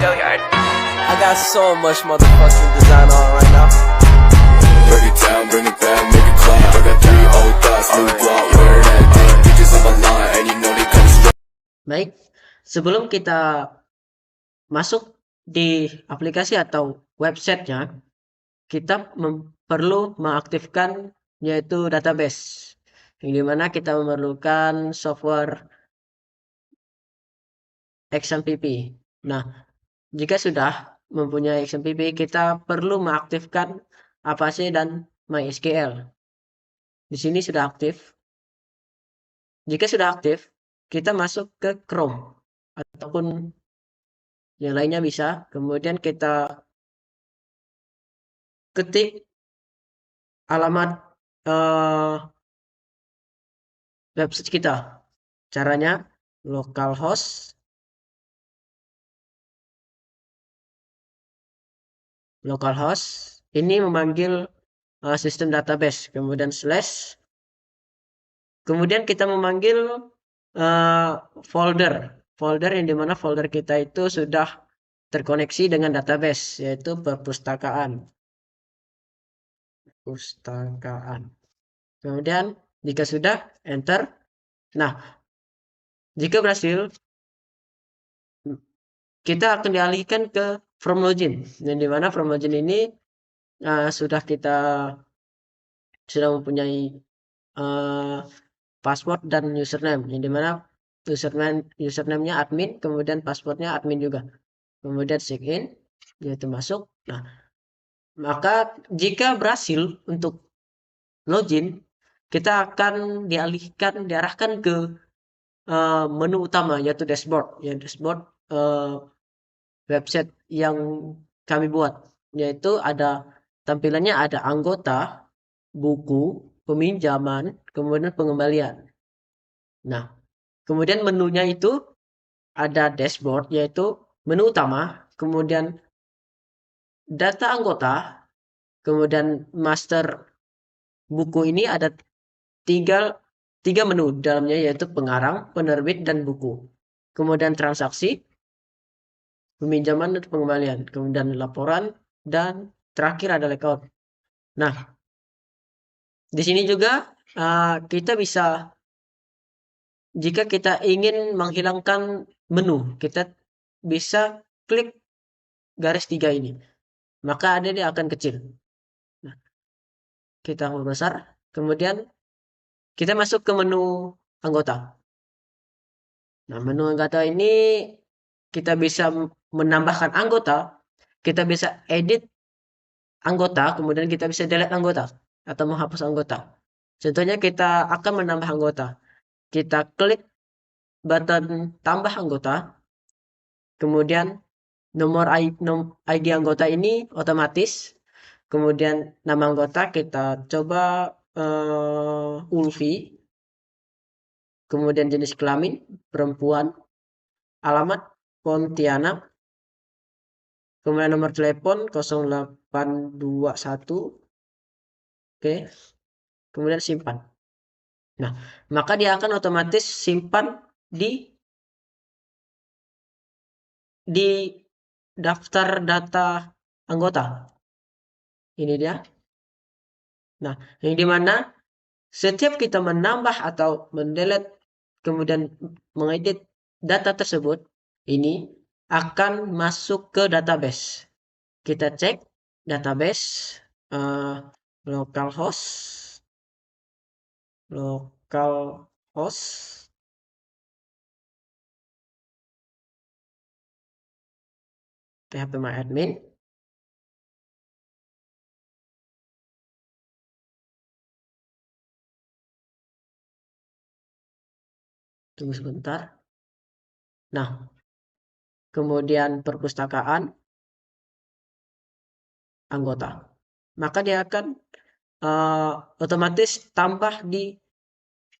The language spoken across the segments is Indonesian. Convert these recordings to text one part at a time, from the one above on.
I got so much motherfucking design on right now. Break it down, bring it back, make it clap. I got 3 old thoughts, new guap, wear that thing. Bitches on my line, and you know they come straight. Baik, sebelum kita masuk di aplikasi atau websitenya, kita perlu mengaktifkan yaitu database, yang dimana kita memerlukan software XMPP. Nah, jika sudah mempunyai XMPP, kita perlu mengaktifkan Apache dan MySQL. Di sini sudah aktif. Jika sudah aktif, kita masuk ke Chrome ataupun yang lainnya bisa. Kemudian kita ketik alamat website kita. Caranya localhost ini memanggil sistem database, kemudian slash, kemudian kita memanggil folder yang dimana folder kita itu sudah terkoneksi dengan database, yaitu perpustakaan. Kemudian jika sudah, enter. Nah, jika berhasil, kita akan dialihkan ke from login, yang dimana from login ini sudah mempunyai password dan username, yang dimana username-nya admin, kemudian passwordnya admin juga. Kemudian sign in, yaitu masuk. Nah, maka jika berhasil untuk login, kita akan diarahkan ke menu utama, yaitu dashboard. Dashboard website yang kami buat, yaitu ada tampilannya, ada anggota, buku, peminjaman, kemudian pengembalian. Nah, kemudian menunya itu ada dashboard, yaitu menu utama, kemudian data anggota, kemudian master buku. Ini ada tiga menu dalamnya, yaitu pengarang, penerbit, dan buku. Kemudian transaksi, peminjaman dan pengembalian, kemudian laporan, dan terakhir ada layout. Nah, di sini juga kita bisa, jika kita ingin menghilangkan menu, kita bisa klik garis 3 ini, maka dia akan kecil. Nah, kita membesar, kemudian kita masuk ke menu anggota. Nah, menu anggota ini kita bisa menambahkan anggota, kita bisa edit anggota, kemudian kita bisa delete anggota atau menghapus anggota. Contohnya kita akan menambah anggota. Kita klik button tambah anggota, kemudian nomor ID anggota ini otomatis, kemudian nama anggota kita coba Ulfi, kemudian jenis kelamin perempuan, alamat Pontianak, kemudian nomor telepon 0821, oke, kemudian simpan. Nah, maka dia akan otomatis simpan di daftar data anggota. Ini dia. Nah, yang dimana setiap kita menambah atau mendelete, kemudian mengedit data tersebut, ini akan masuk ke database. Kita cek database localhost phpMyAdmin. Tunggu sebentar. Nah, kemudian perpustakaan anggota, maka dia akan otomatis tambah di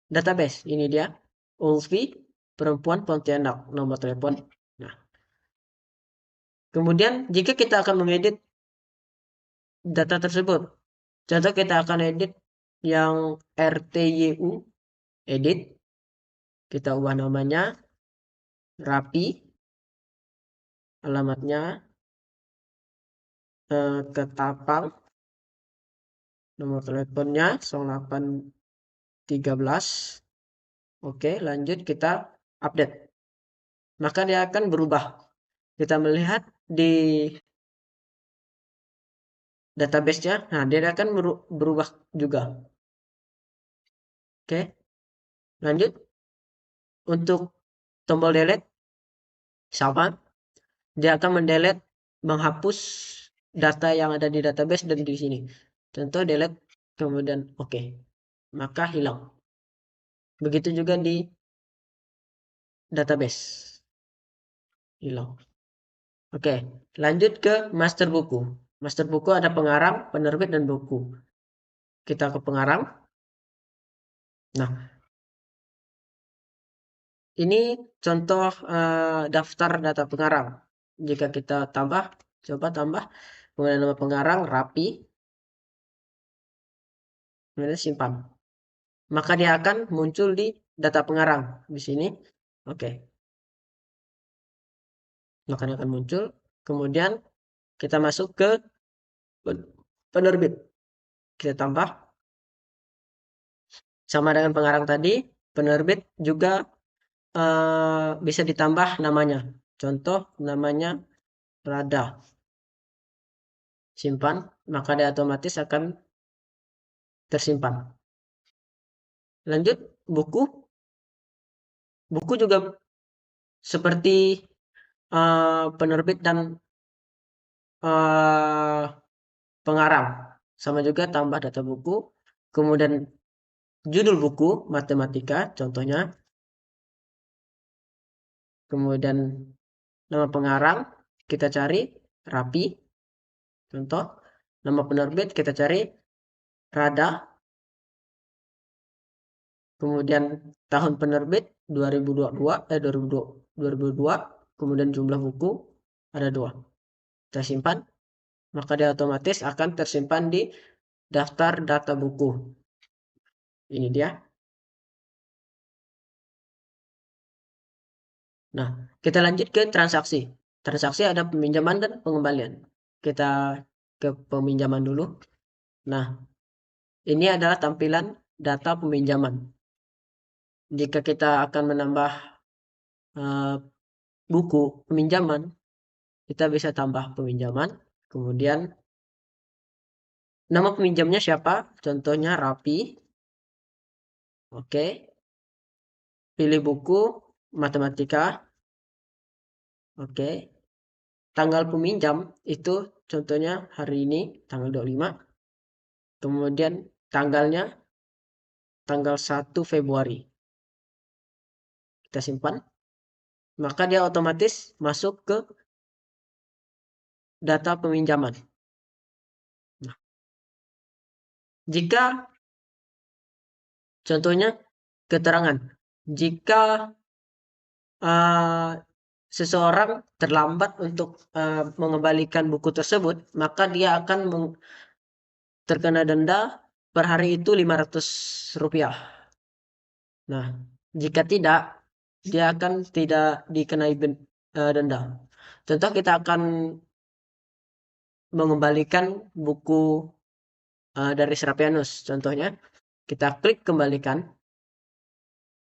database. Ini dia, Ulfi, perempuan, Pontianak, nomor telepon. Nah, kemudian jika kita akan mengedit data tersebut, contoh kita akan edit yang RTYU, edit, kita ubah namanya Rapi, alamatnya ke Tapang, nomor teleponnya 0813. Oke, lanjut kita update. Maka dia akan berubah. Kita melihat di database-nya, nah dia akan berubah juga. Oke, lanjut. Untuk tombol delete sama, dia akan mendelete, menghapus data yang ada di database dan di sini. Contoh delete, kemudian oke, maka hilang. Begitu juga di database, hilang. Oke, lanjut ke master buku. Master buku ada pengarang, penerbit, dan buku. Kita ke pengarang. Nah, ini contoh daftar data pengarang. Jika kita coba tambah, kemudian nama pengarang Rapi, kemudian simpan. Maka dia akan muncul di data pengarang di sini. Oke, maka dia akan muncul. Kemudian kita masuk ke penerbit. Kita tambah sama dengan pengarang tadi. Penerbit juga bisa ditambah namanya. Contoh namanya Rada. Simpan, maka dia otomatis akan tersimpan. Lanjut, buku. Buku juga seperti penerbit dan uh, pengarang. Sama juga tambah data buku. Kemudian judul buku, matematika contohnya. Kemudian nama pengarang, kita cari Rapi. Contoh, nama penerbit kita cari Rada. Kemudian tahun penerbit 2002. Kemudian jumlah buku ada 2. Kita simpan, maka dia otomatis akan tersimpan di daftar data buku. Ini dia. Nah, kita lanjut ke transaksi. Transaksi ada peminjaman dan pengembalian. Kita ke peminjaman dulu. Nah, ini adalah tampilan data peminjaman. Jika kita akan menambah buku peminjaman, kita bisa tambah peminjaman. Kemudian nama peminjamnya siapa? Contohnya Rapi. Oke. Pilih buku matematika. Oke. Tanggal peminjam itu contohnya hari ini tanggal 25. Kemudian tanggalnya tanggal 1 Februari. Kita simpan. Maka dia otomatis masuk ke data peminjaman. Nah, jika contohnya keterangan, jika seseorang terlambat untuk mengembalikan buku tersebut, maka dia akan terkena denda per hari itu Rp500. Nah, jika tidak, dia akan tidak dikenai denda. Contoh kita akan mengembalikan buku dari Serapianus. Contohnya, kita klik kembalikan.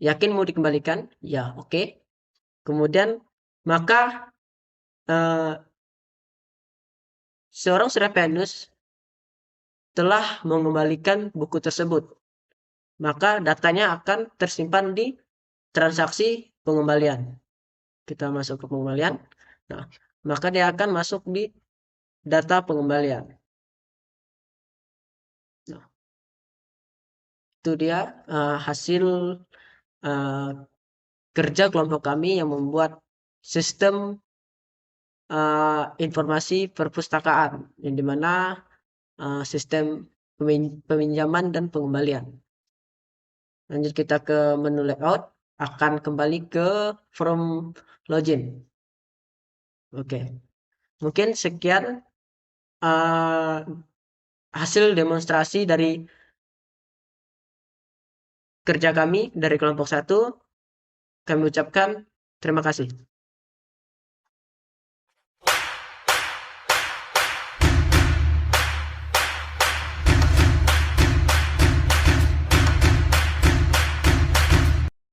Yakin mau dikembalikan? Ya, oke. Kemudian, maka seorang Serapianus telah mengembalikan buku tersebut. Maka datanya akan tersimpan di transaksi pengembalian. Kita masuk ke pengembalian. Nah, maka dia akan masuk di data pengembalian. Nah, itu dia hasil kerja kelompok kami yang membuat sistem informasi perpustakaan, yang dimana sistem peminjaman dan pengembalian. Lanjut kita ke menu layout, akan kembali ke from login. Oke, mungkin sekian hasil demonstrasi dari kerja kami dari kelompok 1. Kami ucapkan terima kasih.